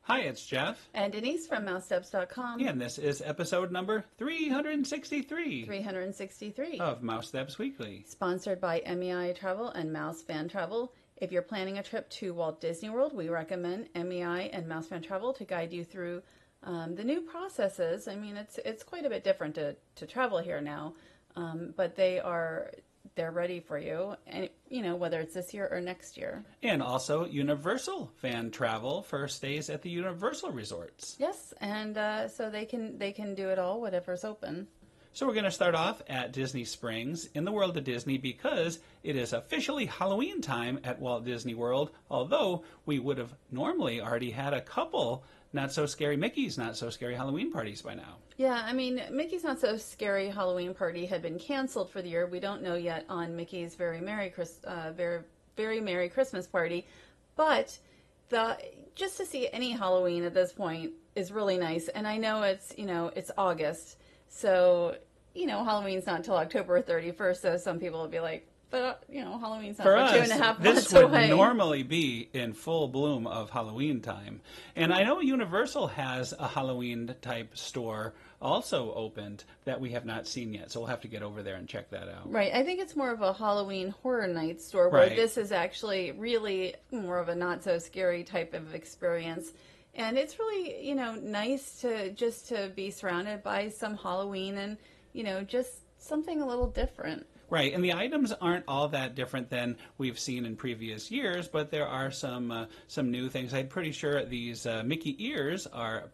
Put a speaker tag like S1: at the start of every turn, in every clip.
S1: Hi, it's Jeff.
S2: And Denise from Mousesteps.com.
S1: And this is episode number 363.
S2: 363.
S1: Of Mousesteps Weekly.
S2: Sponsored by MEI Travel and Mouse Fan Travel. If you're planning a trip to Walt Disney World, we recommend MEI and Mouse Fan Travel to guide you through the new processes. I mean, it's quite a bit different to travel here now, but they're ready for you, and whether it's this year or next year.
S1: And also Universal Fan Travel for stays at the Universal resorts.
S2: Yes, and so they can do it all, whatever's open.
S1: So we're going to start off at Disney Springs in the World of Disney because it is officially Halloween time at Walt Disney World, although we would have normally already had a couple Mickey's Not So Scary Halloween parties by now.
S2: Yeah, I mean, Mickey's Not So Scary Halloween party had been canceled for the year. We don't know yet on Mickey's Very Merry Christmas party, but just to see any Halloween at this point is really nice. And I know it's August, so Halloween's not until October 31st. So some people will be like, but Halloween's not for 2.5 months
S1: this
S2: away.
S1: Would normally be in full bloom of Halloween time. And I know Universal has a Halloween type store also opened that we have not seen yet. So we'll have to get over there and check that out.
S2: Right. I think it's more of a Halloween Horror Night store where this is actually really more of a not so scary type of experience. And it's really, nice to be surrounded by some Halloween and, just something a little different.
S1: Right, and the items aren't all that different than we've seen in previous years, but there are some new things. I'm pretty sure these Mickey ears are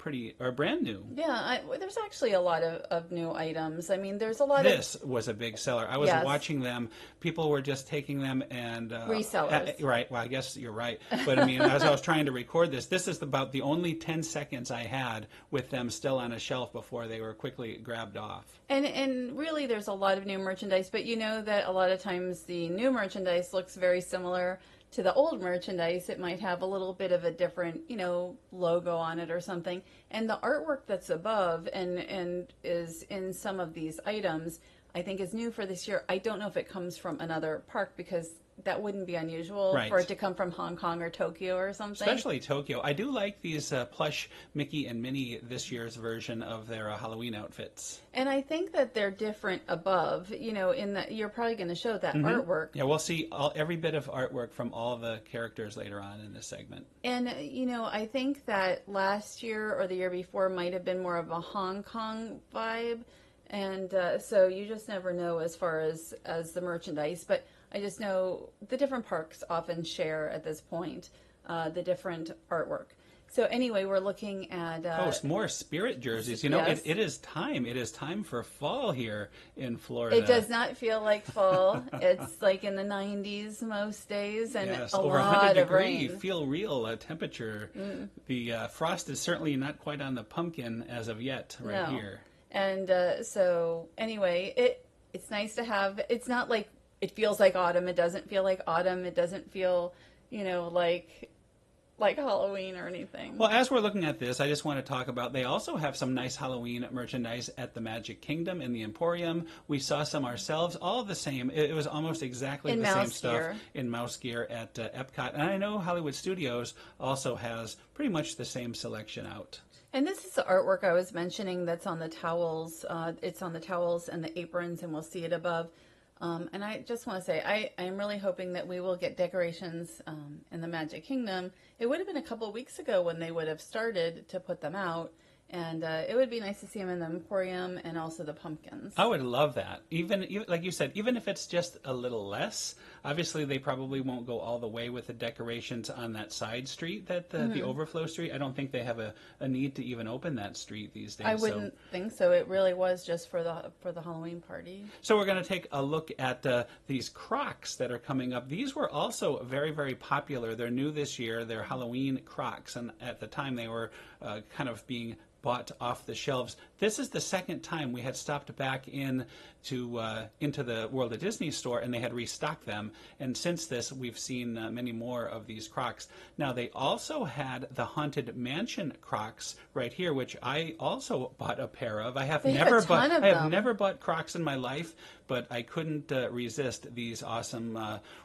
S1: brand new.
S2: Yeah, there's actually a lot of new items. I mean, there's a lot
S1: This was a big seller. I was watching them. People were just taking them and...
S2: resellers.
S1: Right, well, I guess you're right. But I mean, as I was trying to record this is about the only 10 seconds I had with them still on a shelf before they were quickly grabbed off.
S2: And really, there's a lot of new merchandise, but that a lot of times the new merchandise looks very similar to the old merchandise. It might have a little bit of a different, logo on it or something. And the artwork that's above and is in some of these items, I think is new for this year. I don't know if it comes from another park because that wouldn't be unusual for it to come from Hong Kong or Tokyo or something.
S1: Especially Tokyo. I do like these plush Mickey and Minnie this year's version of their Halloween outfits.
S2: And I think that they're different above, in that you're probably going to show that artwork.
S1: Yeah, we'll see every bit of artwork from all the characters later on in this segment.
S2: And, I think that last year or the year before might have been more of a Hong Kong vibe. And so you just never know as far as the merchandise. But I just know the different parks often share at this point the different artwork. So anyway, we're looking at...
S1: more spirit jerseys.
S2: Yes.
S1: It is time. It is time for fall here in Florida.
S2: It does not feel like fall. It's like in the 90s most days and a
S1: over
S2: lot
S1: 100
S2: of
S1: degree
S2: rain.
S1: feel real temperature. The frost is certainly not quite on the pumpkin as of yet here.
S2: And so anyway, it's nice to have... It's not like... It feels like autumn. It doesn't feel like autumn. It doesn't feel, like Halloween or anything.
S1: Well, as we're looking at this, I just want to talk about, they also have some nice Halloween merchandise at the Magic Kingdom in the Emporium. We saw some ourselves, all the same. It was almost exactly the same stuff in mouse gear at Epcot. And I know Hollywood Studios also has pretty much the same selection out.
S2: And this is the artwork I was mentioning that's on the towels. It's on the towels and the aprons, and we'll see it above. And I just want to say, I am really hoping that we will get decorations in the Magic Kingdom. It would have been a couple of weeks ago when they would have started to put them out. And it would be nice to see them in the Emporium and also the pumpkins.
S1: I would love that. Even like you said, even if it's just a little less, obviously they probably won't go all the way with the decorations on that side street, the overflow street. I don't think they have a need to even open that street these days.
S2: I wouldn't think so. It really was just for the Halloween party.
S1: So we're going to take a look at these Crocs that are coming up. These were also very, very popular. They're new this year. They're Halloween Crocs, and at the time they were kind of being bought off the shelves. This is the second time we had stopped back into the World of Disney store and they had restocked them. And since this, we've seen many more of these Crocs. Now, they also had the Haunted Mansion Crocs right here, which I also bought a pair of. I have never bought Crocs in my life, but I couldn't resist these awesome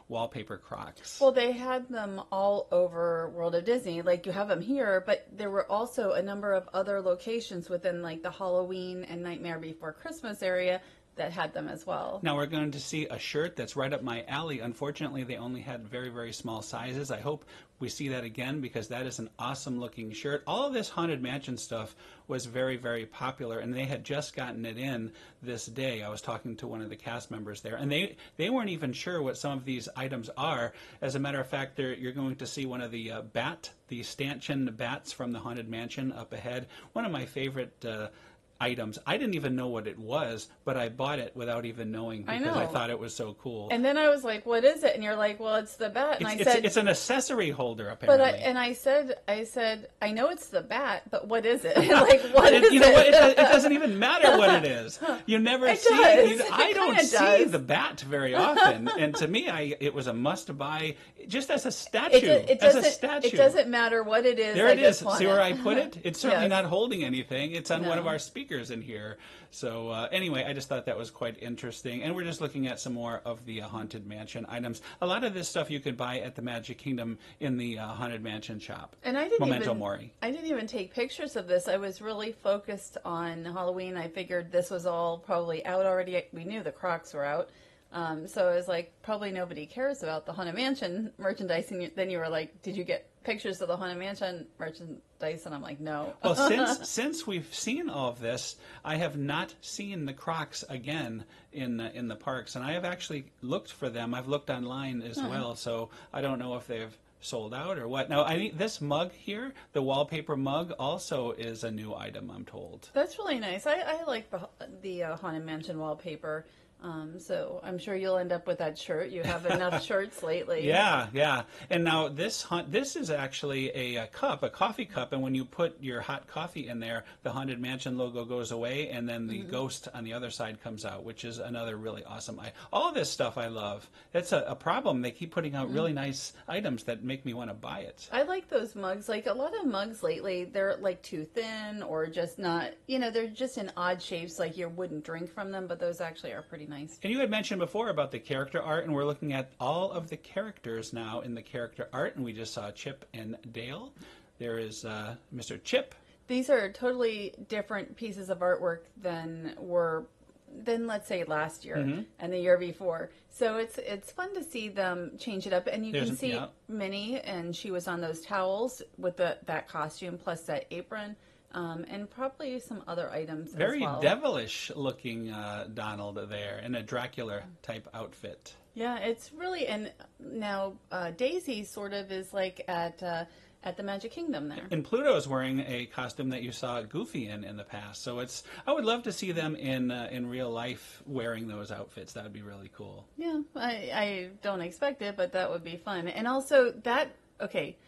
S1: wallpaper Crocs.
S2: Well, they had them all over World of Disney. Like, you have them here, but there were also a number of other locations within, like, the Halloween and Nightmare Before Christmas area that had them as well.
S1: Now we're going to see a shirt that's right up my alley. Unfortunately, they only had very, very small sizes. I hope we see that again because that is an awesome looking shirt. All of this Haunted Mansion stuff was very, very popular, and they had just gotten it in this day. I was talking to one of the cast members there, and they weren't even sure what some of these items are. As a matter of fact, you're going to see one of the the stanchion bats from the Haunted Mansion up ahead. One of my favorite items. I didn't even know what it was, but I bought it without even knowing because I thought it was so cool.
S2: And then I was like, "What is it?" And you're like, "Well, it's the bat." And I said,
S1: "It's an accessory holder, apparently."
S2: But I said, "I know it's the bat, but what is it?" Like, what is it?
S1: You know what? It doesn't even matter what it is. You never see it. I don't see the bat very often, and to me, it was a must-buy just as a statue. It
S2: doesn't matter what it is.
S1: There it is. See where I put it? It's certainly not holding anything. It's on one of our speakers in here. So anyway, I just thought that was quite interesting. And we're just looking at some more of the Haunted Mansion items. A lot of this stuff you could buy at the Magic Kingdom in the Haunted Mansion shop.
S2: And I didn't even take pictures of this. I was really focused on Halloween. I figured this was all probably out already. We knew the Crocs were out. So I was like, probably nobody cares about the Haunted Mansion merchandise. And then you were like, did you get pictures of the Haunted Mansion merchandise? And I'm like, no.
S1: Well, since we've seen all of this, I have not seen the Crocs again in the parks. And I have actually looked for them. I've looked online as well. So I don't know if they've sold out or what. Now, this mug here, the Wallpaper Mug, also is a new item, I'm told.
S2: That's really nice. I like the Haunted Mansion wallpaper. So I'm sure you'll end up with that shirt. You have enough shirts lately.
S1: Yeah. And now this is actually a cup, a coffee cup, and when you put your hot coffee in there, the Haunted Mansion logo goes away, and then the ghost on the other side comes out, which is another really awesome item. All this stuff I love. It's a problem. They keep putting out really nice items that make me want to buy it.
S2: I like those mugs. Like, a lot of mugs lately, they're like too thin or just not, they're just in odd shapes, like you wouldn't drink from them, but those actually are pretty nice.
S1: And you had mentioned before about the character art, and we're looking at all of the characters now in the character art, and we just saw Chip and Dale. There is Mr. Chip.
S2: These are totally different pieces of artwork than let's say last year and the year before. So it's fun to see them change it up, and you can see Minnie, and she was on those towels with that costume plus that apron. And probably some other items
S1: Very
S2: as well.
S1: devilish looking Donald there in a Dracula type outfit.
S2: Yeah, it's really, and now Daisy sort of is like at the Magic Kingdom there.
S1: And Pluto is wearing a costume that you saw Goofy in the past. So I would love to see them in real life wearing those outfits. That would be really cool.
S2: Yeah, I don't expect it, but that would be fun. And also the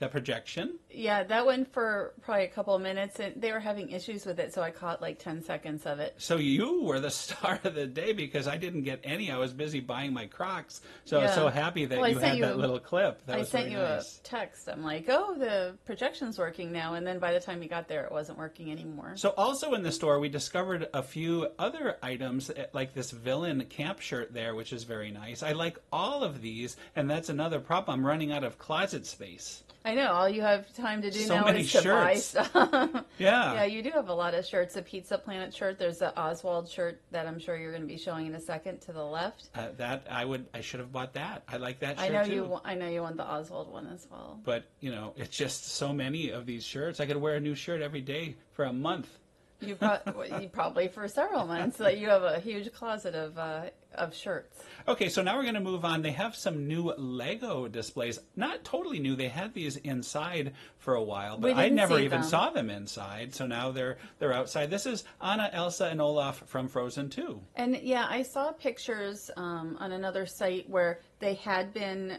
S2: projection? Yeah, that went for probably a couple of minutes, and they were having issues with it, so I caught like 10 seconds of it.
S1: So you were the star of the day because I didn't get any. I was busy buying my Crocs, so I was so happy that you had that little clip. That was
S2: sent
S1: really
S2: you
S1: nice.
S2: a text. I'm like, oh, the projection's working now, and then by the time you got there, it wasn't working anymore.
S1: So also in the store, we discovered a few other items, like this villain camp shirt there, which is very nice. I like all of these, and that's another problem. I'm running out of closet space.
S2: I know. All you have time to do
S1: so
S2: now
S1: many
S2: is to buy
S1: shirts.
S2: stuff.
S1: Yeah,
S2: you do have a lot of shirts. The Pizza Planet shirt. There's the Oswald shirt that I'm sure you're going to be showing in a second to the left.
S1: I should have bought that. I like that shirt too.
S2: I know you want the Oswald one as well.
S1: But it's just so many of these shirts. I could wear a new shirt every day for a month.
S2: You probably for several months. Like, you have a huge closet of shirts.
S1: Okay, so now we're going to move on. They have some new Lego displays. Not totally new. They had these inside for a while, but I never even saw them inside. So now they're outside. This is Anna, Elsa, and Olaf from Frozen 2.
S2: And yeah, I saw pictures on another site where they had been,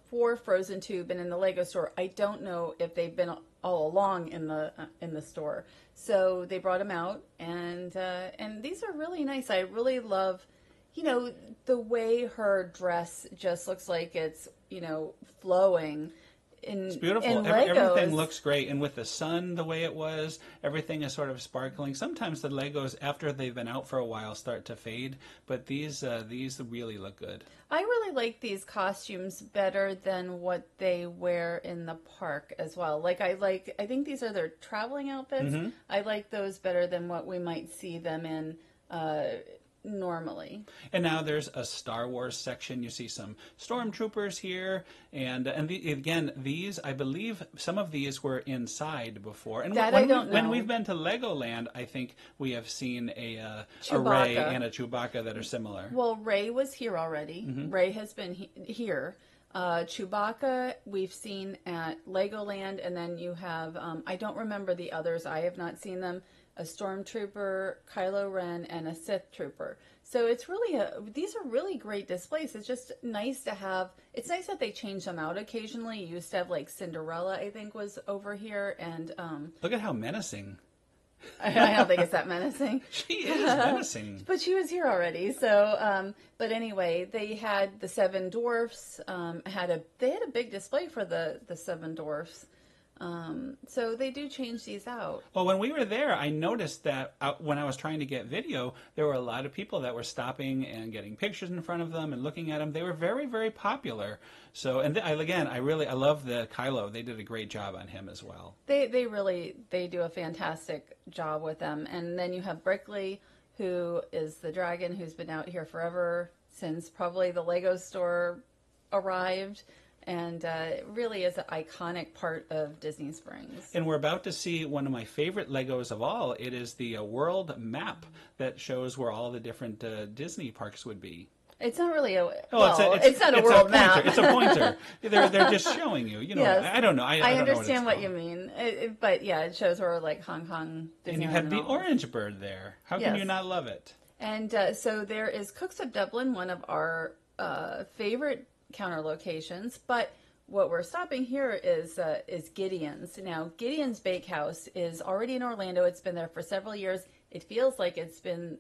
S2: for Frozen 2, been in the Lego store. I don't know if they've been all along in the store. So they brought them out, and these are really nice. I really love, the way her dress just looks like it's, flowing.
S1: It's beautiful.
S2: in
S1: Everything
S2: Legos.
S1: looks great. And with the sun the way it was, everything is sort of sparkling. Sometimes the Legos, after they've been out for a while, start to fade. But these really look good.
S2: I really like these costumes better than what they wear in the park as well. I think these are their traveling outfits.
S1: Mm-hmm.
S2: I like those better than what we might see them in normally.
S1: And now there's a Star Wars section. You see some stormtroopers here, and again, these, I believe some of these were inside before. And
S2: That I don't know.
S1: When we've been to Legoland, I think we have seen a
S2: Chewbacca.
S1: Rey and a Chewbacca that are similar.
S2: Well, Rey was here already.
S1: Mm-hmm.
S2: Rey has been here. Chewbacca we've seen at Legoland, and then you have, I don't remember the others. I have not seen them. A Stormtrooper, Kylo Ren, and a Sith Trooper. So it's really these are really great displays. It's just nice to have. It's nice that they change them out occasionally. You used to have like Cinderella, I think, was over here, and
S1: Look at how menacing.
S2: I don't think it's that menacing.
S1: She is menacing.
S2: But she was here already. So, but anyway, they had the Seven Dwarfs. They had a big display for the Seven Dwarfs. So they do change these out.
S1: Well, when we were there, I noticed that when I was trying to get video, there were a lot of people that were stopping and getting pictures in front of them and looking at them. They were very, very popular. So, and I love the Kylo. They did a great job on him as well.
S2: They do a fantastic job with them. And then you have Brickley, who is the dragon who's been out here forever since probably the Lego store arrived. And it really is an iconic part of Disney Springs.
S1: And we're about to see one of my favorite Legos of all. It is the world map that shows where all the different Disney parks would be.
S2: It's not really
S1: it's
S2: not a world map.
S1: It's a pointer. They're just showing you. You know,
S2: yes.
S1: I don't know. I don't
S2: understand
S1: know
S2: what you mean. But yeah, it shows where like Hong Kong, Disneyland,
S1: and you have the orange bird there. How can
S2: Yes.
S1: you not love it?
S2: And so there is Cooks of Dublin, one of our favorite counter locations, but what we're stopping here is Gideon's. Now, Gideon's Bakehouse is already in Orlando. It's been there for several years. It feels like it's been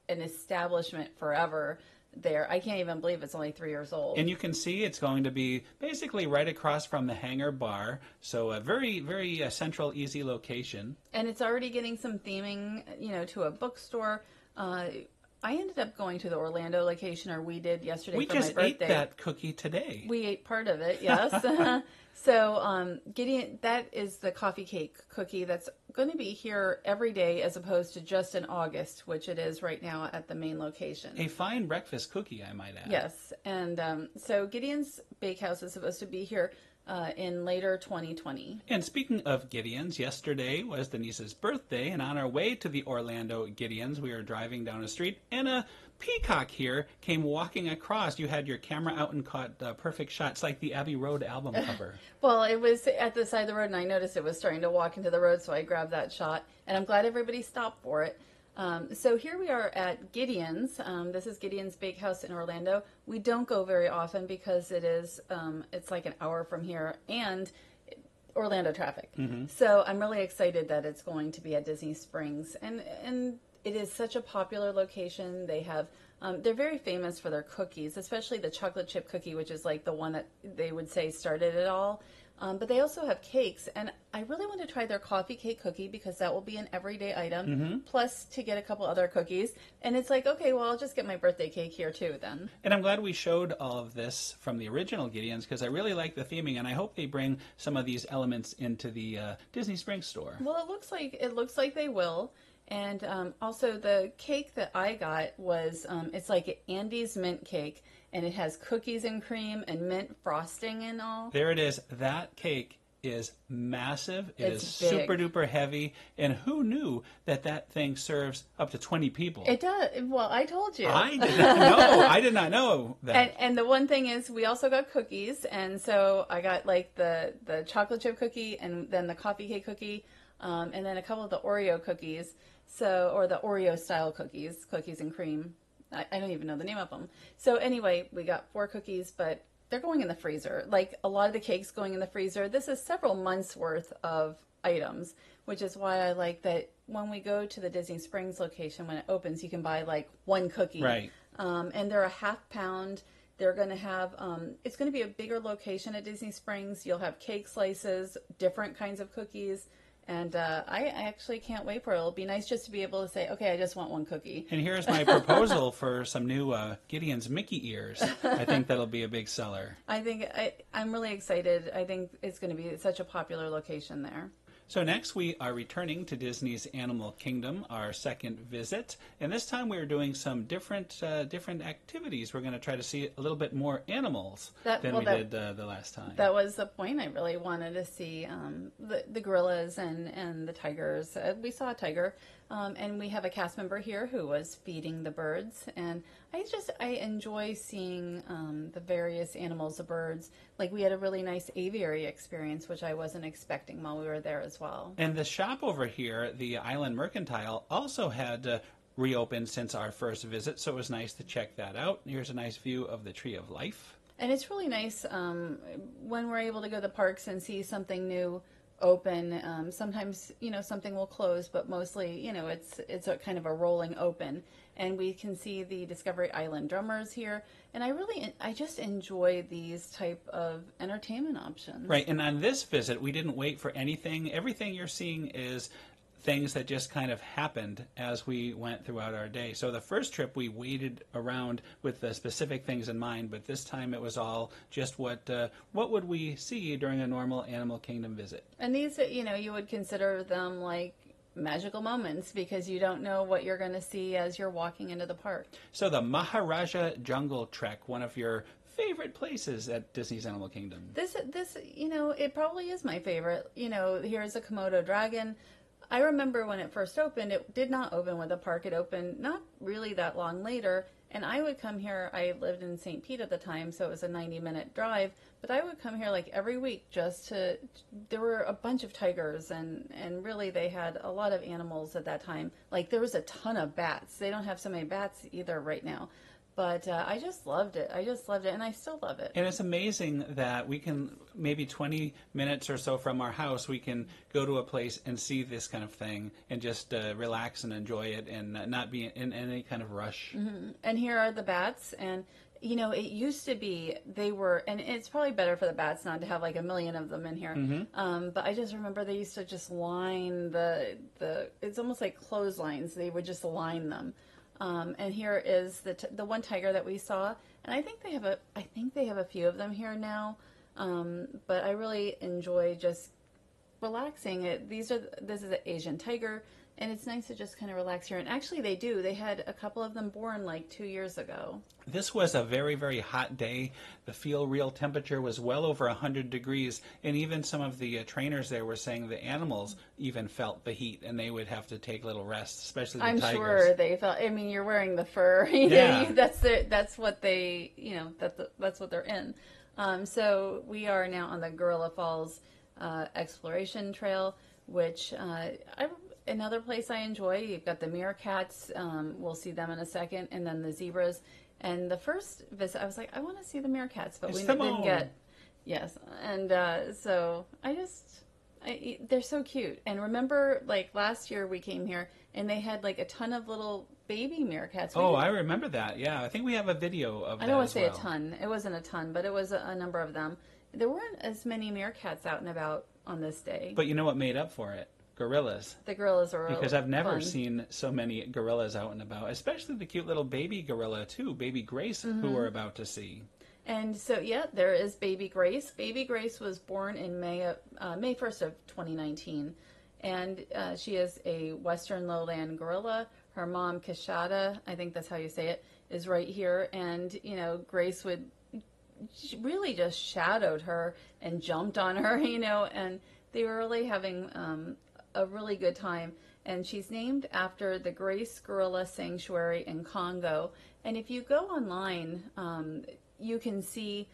S2: an establishment forever there. I can't even believe it's only 3 years old.
S1: And you can see it's going to be basically right across from the Hangar Bar, so a very, very central, easy location.
S2: And it's already getting some theming, to a bookstore. I ended up going to the Orlando location, or we did yesterday for my birthday.
S1: We just ate that cookie today.
S2: We ate part of it, yes. So Gideon, that is the coffee cake cookie that's going to be here every day as opposed to just in August, which it is right now at the main location.
S1: A fine breakfast cookie, I might add.
S2: Yes, and so Gideon's Bakehouse is supposed to be here in later 2020.
S1: And speaking of Gideon's, yesterday was Denise's birthday, and on our way to the Orlando Gideon's, we were driving down a street, and a peacock here came walking across. You had your camera out and caught perfect shots, like the Abbey Road album cover.
S2: Well, it was at the side of the road, and I noticed it was starting to walk into the road, so I grabbed that shot, and I'm glad everybody stopped for it. So here we are at Gideon's. This is Gideon's Bakehouse in Orlando. We don't go very often because it's like an hour from here and Orlando traffic. Mm-hmm. So I'm really excited that it's going to be at Disney Springs, and it is such a popular location. They have they're very famous for their cookies, especially the chocolate chip cookie, which is like the one that they would say started it all. But they also have cakes, and I really want to try their coffee cake cookie because that will be an everyday item, plus to get a couple other cookies. And it's like, okay, well, I'll just get my birthday cake here too then.
S1: And I'm glad we showed all of this from the original Gideon's because I really like the theming, and I hope they bring some of these elements into the Disney Springs store.
S2: Well, it looks like they will. And also the cake that I got was, it's like Andy's mint cake, and it has cookies and cream and mint frosting and all.
S1: There it is. That cake is massive. It's
S2: big.
S1: Super duper heavy. And who knew that thing serves up to 20 people?
S2: It does. Well, I told you.
S1: I did not know. I did not know that.
S2: And the one thing is we also got cookies. And so I got like the chocolate chip cookie and then the coffee cake cookie, and then a couple of the Oreo cookies. Or the Oreo style cookies and cream. I don't even know the name of them. So anyway, we got 4 cookies, but they're going in the freezer. Like a lot of the cakes going in the freezer. This is several months worth of items, which is why I like that when we go to the Disney Springs location, when it opens, you can buy like 1 cookie.
S1: Right.
S2: And they're a half pound. They're going to have, it's going to be a bigger location at Disney Springs. You'll have cake slices, different kinds of cookies. And I actually can't wait for it. It'll be nice just to be able to say, okay, I just want one cookie.
S1: And here's my proposal for some new Gideon's Mickey ears. I think that'll be a big seller.
S2: I'm really excited. I think it's going to be such a popular location there.
S1: So next we are returning to Disney's Animal Kingdom, our second visit, and this time we're doing some different activities. We're going to try to see a little bit more animals than we did the last time.
S2: That was the point. I really wanted to see the gorillas and the tigers. We saw a tiger, and we have a cast member here who was feeding the birds, and I enjoy seeing the various animals, the birds. Like we had a really nice aviary experience, which I wasn't expecting while we were there as well.
S1: And the shop over here, the Island Mercantile, also had reopened since our first visit, so it was nice to check that out. Here's a nice view of the Tree of Life.
S2: And it's really nice when we're able to go to the parks and see something new open. Sometimes, something will close, but mostly, it's a kind of a rolling open. And we can see the Discovery Island drummers here. And I just enjoy these type of entertainment options.
S1: Right. And on this visit, we didn't wait for anything. Everything you're seeing is things that just kind of happened as we went throughout our day. So the first trip we waited around with the specific things in mind, but this time it was all just what would we see during a normal Animal Kingdom visit. And
S2: these, you would consider them like magical moments because you don't know what you're going to see as you're walking into the park.
S1: So the Maharajah Jungle Trek, one of your favorite places at Disney's Animal Kingdom.
S2: This, it probably is my favorite. Here's a Komodo dragon. I remember when it first opened, it did not open with the park. It opened not really that long later, and I would come here. I lived in St. Pete at the time, so it was a 90-minute drive, but I would come here like every week there were a bunch of tigers, and really they had a lot of animals at that time. Like there was a ton of bats. They don't have so many bats either right now. But I just loved it. And I still love it.
S1: And it's amazing that we can, maybe 20 minutes or so from our house, we can go to a place and see this kind of thing and just relax and enjoy it and not be in any kind of rush.
S2: Mm-hmm. And here are the bats. And, it used to be and it's probably better for the bats not to have like a million of them in here. Mm-hmm. But I just remember they used to just line it's almost like clotheslines. They would just line them. And here is the one tiger that we saw, and I think they have a few of them here now. But I really enjoy just relaxing. This is an Asian tiger, and it's nice to just kind of relax here. And actually, they had a couple of them born like 2 years ago.
S1: This was a very, very hot day. The feel real temperature was well over 100 degrees, and even some of the trainers there were saying the animals even felt the heat, and they would have to take little rests, especially the tigers.
S2: I'm sure they felt. I mean, you're wearing the fur. That's what they. That's what they're in. So we are now on the Gorilla Falls exploration trail, which another place I enjoy. You've got the meerkats. We'll see them in a second, and then the zebras. And the first visit, I was like, I want to see the meerkats, but we didn't get. Yes, and so they're so cute. And remember, like last year we came here, and they had like a ton of little baby meerkats.
S1: I remember that. Yeah, I think we have a video of that.
S2: I don't want to say a ton. It wasn't a ton, but it was a number of them. There weren't as many meerkats out and about on this day.
S1: But you know what made up for it? Gorillas.
S2: The gorillas are
S1: because I've never seen so many gorillas out and about, especially the cute little baby gorilla too, Baby Grace, who we're about to see.
S2: And so, there is Baby Grace. Baby Grace was born in May 1st of 2019, and she is a Western lowland gorilla. Her mom, Kashada, I think that's how you say it, is right here, and Grace she really just shadowed her and jumped on her, and they were really having a really good time. And she's named after the Grace Gorilla Sanctuary in Congo. And if you go online, you can see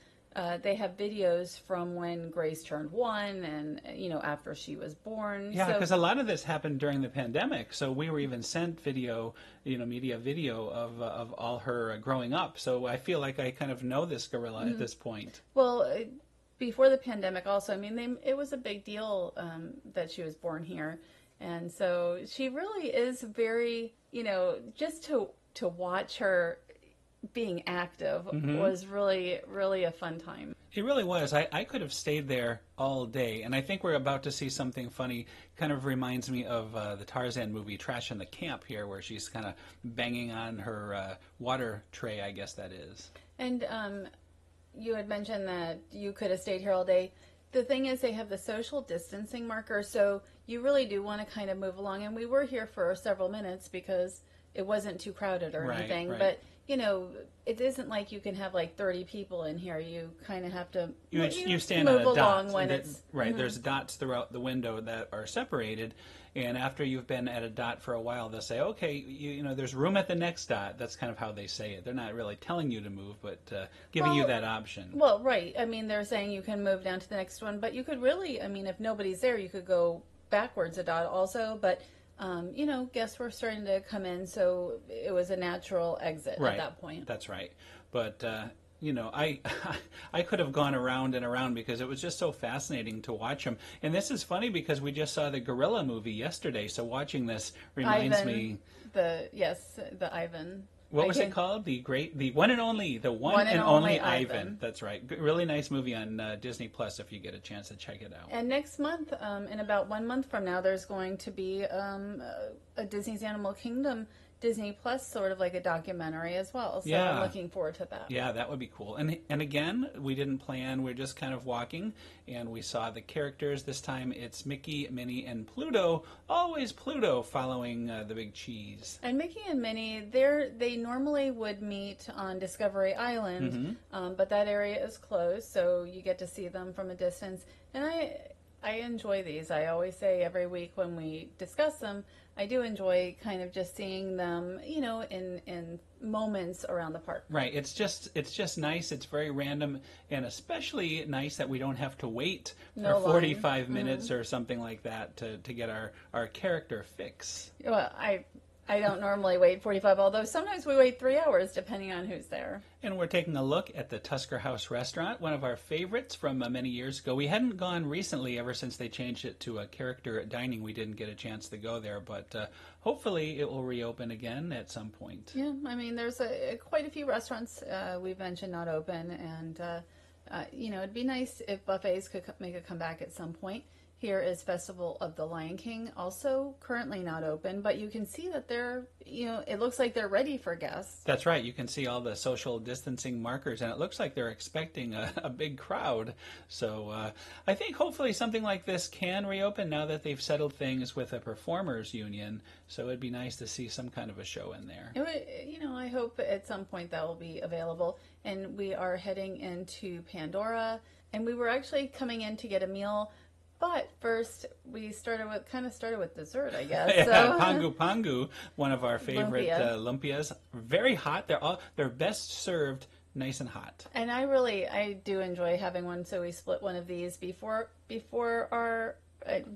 S2: they have videos from when Grace turned 1 and, after she was born.
S1: Yeah, because a lot of this happened during the pandemic. So we were even sent video, media video of all her growing up. So I feel like I kind of know this gorilla at this point.
S2: Well, before the pandemic also, it was a big deal that she was born here. And so she really is very, just to watch her, being active was really, really a fun time.
S1: It really was. I could have stayed there all day, and I think we're about to see something funny. Kind of reminds me of the Tarzan movie Trash in the Camp here, where she's kind of banging on her water tray, I guess that is.
S2: And you had mentioned that you could have stayed here all day. The thing is, they have the social distancing marker, so you really do want to kind of move along. And we were here for several minutes because it wasn't too crowded or anything.
S1: Right.
S2: But, you know, it isn't like you can have like 30 people in here. You kind of have to
S1: you stand
S2: move
S1: on a dot.
S2: along when it's...
S1: Right, there's dots throughout the window that are separated. And after you've been at a dot for a while, they'll say, okay, you know, there's room at the next dot. That's kind of how they say it. They're not really telling you to move, but giving you that option.
S2: Well, right. I mean, they're saying you can move down to the next one, but you could really, I mean, if nobody's there, you could go backwards a dot also. But, you know, guests were starting to come in, so it was a natural exit at that point.
S1: That's right. But... you know, I could have gone around and around because it was just so fascinating to watch them. And this is funny because we just saw the gorilla movie yesterday, so watching this reminds me...
S2: The Ivan.
S1: What was it called? The one and only Ivan. That's right. Really nice movie on Disney Plus if you get a chance to check it out.
S2: And next month, in about 1 month from now, there's going to be a Disney's Animal Kingdom Disney Plus, sort of like a documentary as well. So I'm looking forward to that.
S1: Yeah, that would be cool. And again, we didn't plan. We're just kind of walking, and we saw the characters. This time it's Mickey, Minnie, and Pluto. Always Pluto following the big cheese.
S2: And Mickey and Minnie, they normally would meet on Discovery Island, but that area is closed, so you get to see them from a distance. And I enjoy these. I always say every week when we discuss them, I do enjoy kind of just seeing them, you know, in moments around the park.
S1: Right. It's just nice. It's very random, and especially nice that we don't have to wait for 45 minutes or something like that to get our character fix.
S2: Well, I don't normally wait 45, although sometimes we wait 3 hours depending on who's there.
S1: And we're taking a look at the Tusker House restaurant, one of our favorites from many years ago. We hadn't gone recently ever since they changed it to a character dining. We didn't get a chance to go there, but hopefully it will reopen again at some point.
S2: Yeah, I mean, there's quite a few restaurants we've mentioned not open, and, you know, it'd be nice if buffets could make a comeback at some point. Here is Festival of the Lion King, also currently not open, but you can see that they're, you know, it looks like they're ready for guests.
S1: That's right. You can see all the social distancing markers, and it looks like they're expecting a big crowd. So I think hopefully something like this can reopen now that they've settled things with a performers union. So it'd be nice to see some kind of a show in there.
S2: You know, I hope at some point that will be available. And we are heading into Pandora, and we were actually coming in to get a meal. But first, we started with dessert, I guess.
S1: Yeah,
S2: so.
S1: Pangu Pangu, one of our favorite lumpias. Very hot. They're best served nice and hot.
S2: And I do enjoy having one. So we split one of these before our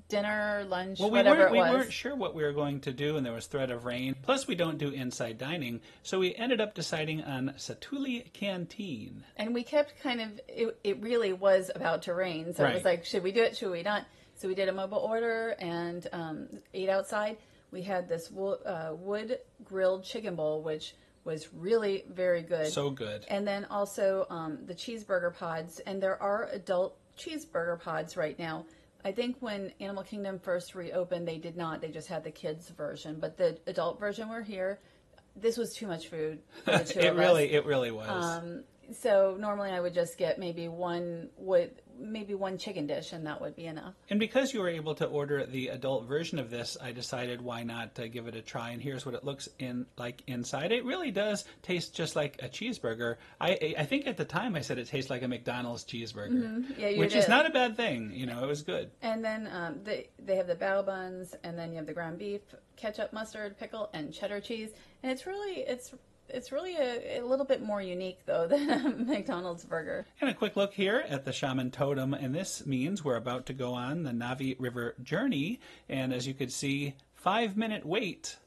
S2: dinner, lunch, whatever it was.
S1: We weren't sure what we were going to do, and there was threat of rain. Plus, we don't do inside dining, so we ended up deciding on Satu'li Canteen.
S2: And we kept it really was about to rain, so it was like, should we do it, should we not? So we did a mobile order and ate outside. We had this wood grilled chicken bowl, which was really very good.
S1: So good.
S2: And then also the cheeseburger pods, and there are adult cheeseburger pods right now. I think when Animal Kingdom first reopened, they did not. They just had the kids version. But the adult version were here. This was too much food for the two of us.
S1: It really was.
S2: So normally I would just get maybe one chicken dish, and that would be enough.
S1: And because you were able to order the adult version of this, I decided why not give it a try. And here's what it looks like inside. It really does taste just like a cheeseburger. I think at the time I said it tastes like a McDonald's cheeseburger, which is not a bad thing. You know, it was good.
S2: And then they have the bao buns, and then you have the ground beef, ketchup, mustard, pickle, and cheddar cheese. And it's really a little bit more unique, though, than a McDonald's burger.
S1: And a quick look here at the Shaman Totem, and this means we're about to go on the Navi River journey. And as you could see, 5-minute wait.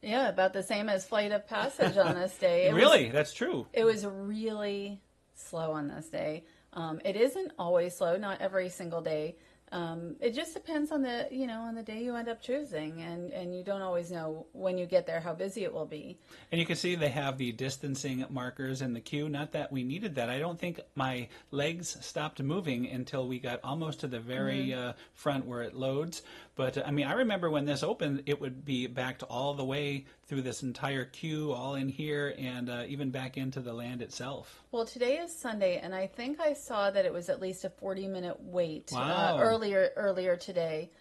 S2: Yeah, about the same as Flight of Passage on this day.
S1: That's true.
S2: It was really slow on this day. It isn't always slow, not every single day. It just depends on the, on the day you end up choosing, and you don't always know when you get there how busy it will be.
S1: And you can see they have the distancing markers in the queue. Not that we needed that. I don't think my legs stopped moving until we got almost to the very front where it loads. But I mean, I remember when this opened, it would be backed all the way through this entire queue, all in here, and even back into the land itself.
S2: Well, today is Sunday, and I think I saw that it was at least a 40-minute wait earlier today,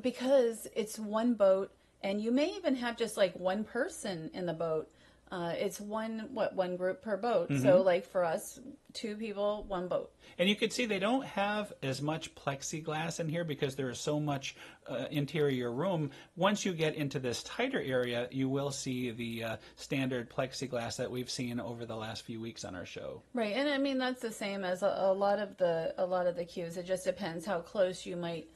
S2: because it's one boat, and you may even have just like one person in the boat. It's one group per boat. So like for us, 2 people, 1 boat.
S1: And you can see they don't have as much plexiglass in here because there is so much interior room. Once you get into this tighter area, you will see the standard plexiglass that we've seen over the last few weeks on our show.
S2: Right, and I mean that's the same as a lot of the queues. It just depends how close you might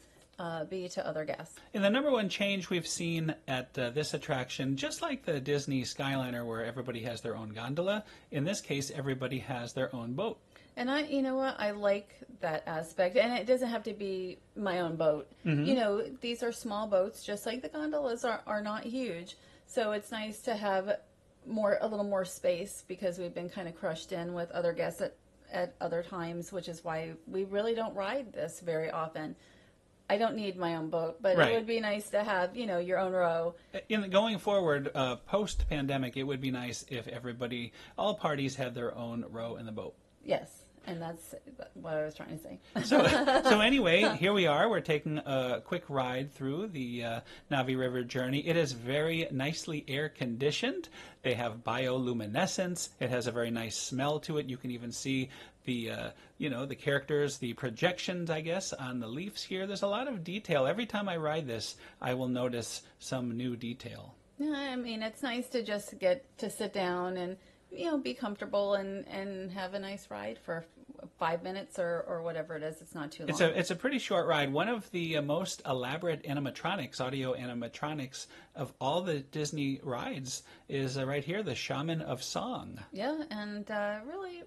S2: be to other guests.
S1: And the number one change we've seen at this attraction, just like the Disney Skyliner where everybody has their own gondola, in this case everybody has their own boat.
S2: And you know what, I like that aspect, and it doesn't have to be my own boat. These are small boats, just like the gondolas are not huge. So it's nice to have a little more space, because we've been kind of crushed in with other guests at other times, which is why we really don't ride this very often. I don't need my own boat, but
S1: Right.
S2: It would be nice to have, your own row.
S1: Going forward, post-pandemic, it would be nice if all parties had their own row in the boat.
S2: Yes, and that's what I was trying to say.
S1: So anyway, here we are. We're taking a quick ride through the Navi River journey. It is very nicely air-conditioned. They have bioluminescence. It has a very nice smell to it. You can even see the the characters, the projections, I guess, on the leaves here. There's a lot of detail. Every time I ride this, I will notice some new detail.
S2: Yeah, I mean, it's nice to just get to sit down and be comfortable and have a nice ride for 5 minutes or whatever it is. It's not too long.
S1: It's a pretty short ride. One of the most elaborate audio animatronics of all the Disney rides is right here, the Shaman of Song.
S2: Yeah, and really,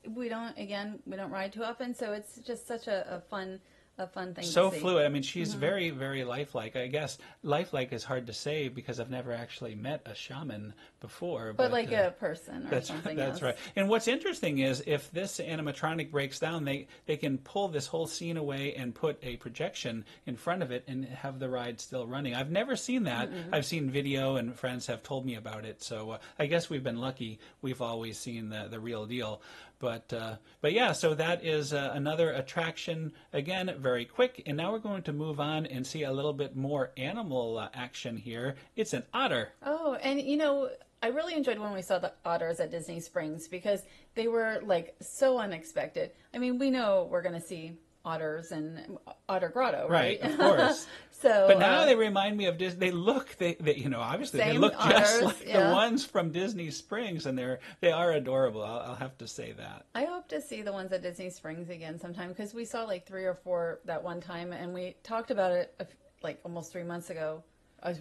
S2: we don't ride too often, so it's just such a fun thing
S1: So
S2: to see.
S1: fluid. I mean, she's very, very lifelike. I guess lifelike is hard to say because I've never actually met a shaman before.
S2: But like a person or something
S1: That's
S2: else.
S1: right. And what's interesting is if this animatronic breaks down, they can pull this whole scene away and put a projection in front of it and have the ride still running. I've never seen that. I've seen video and friends have told me about it. So I guess we've been lucky. We've always seen the real deal. But yeah, so that is another attraction. Again, very quick. And now we're going to move on and see a little bit more animal action here. It's an otter.
S2: Oh, and I really enjoyed when we saw the otters at Disney Springs, because they were like so unexpected. I mean, we know we're going to see otters in Otter Grotto, right?
S1: Right, of course.
S2: But
S1: now they remind me of Disney. They look, obviously they look just
S2: otters,
S1: like the ones from Disney Springs, and they are adorable. I'll have to say that.
S2: I hope to see the ones at Disney Springs again sometime, because we saw like 3 or 4 that one time, and we talked about it like almost 3 months ago.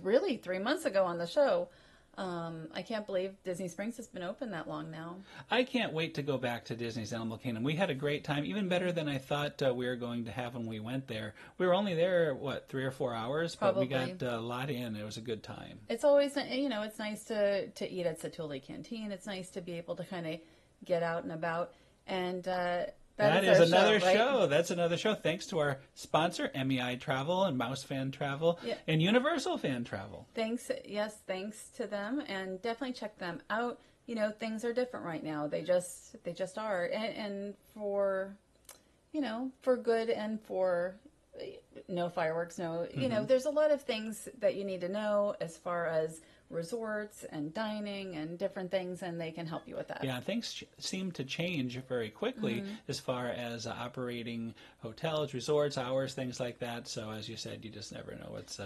S2: Really 3 months ago on the show. I can't believe Disney Springs has been open that long now.
S1: I can't wait to go back to Disney's Animal Kingdom. We had a great time, even better than I thought we were going to have when we went there. We were only there, 3 or 4 hours?
S2: Probably.
S1: But we got a lot in. It was a good time.
S2: It's always, it's nice to eat at Satu'li Canteen. It's nice to be able to kind of get out and about. And
S1: That is another
S2: show, right?
S1: That's another show. Thanks to our sponsor, MEI Travel and Mouse Fan Travel and Universal Fan Travel.
S2: Thanks to them, and definitely check them out. Things are different right now. They just are, and for good and for no fireworks, no. There's a lot of things that you need to know as far as resorts and dining and different things, and they can help you with that.
S1: Yeah, things seem to change very quickly as far as operating hotels, resorts, hours, things like that. So as you said, you just never know. It's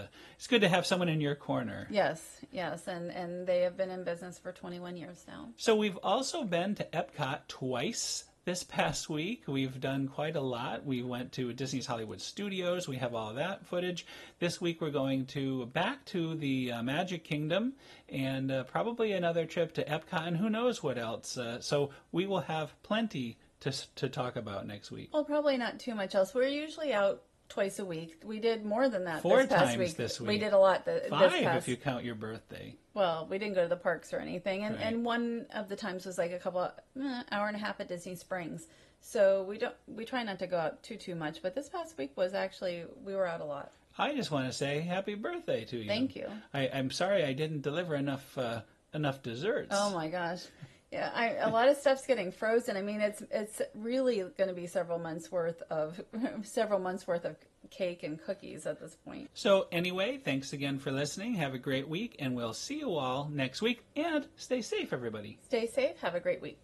S1: good to have someone in your corner.
S2: Yes, and they have been in business for 21 years now.
S1: So we've also been to Epcot twice. This past week, we've done quite a lot. We went to Disney's Hollywood Studios. We have all that footage. This week, we're going back to the Magic Kingdom and probably another trip to Epcot and who knows what else. So we will have plenty to talk about next week?
S2: Well, probably not too much else. We're usually out twice a week. We did more than that
S1: 4
S2: this past
S1: times
S2: week.
S1: this week.
S2: We did a lot
S1: 5
S2: this past.
S1: if you count your birthday.
S2: Well, we didn't go to the parks or anything, and
S1: Right.
S2: and one of the times was like a couple hour and a half at Disney Springs. So we try not to go out too much. But this past week was actually we were out a lot.
S1: I just want to say happy birthday to you.
S2: Thank you.
S1: I'm sorry I didn't deliver enough desserts.
S2: Oh my gosh. Yeah, a lot of stuff's getting frozen. I mean, it's really going to be several months worth of cake and cookies at this point.
S1: So anyway, thanks again for listening. Have a great week, and we'll see you all next week. And stay safe, everybody.
S2: Stay safe. Have a great week.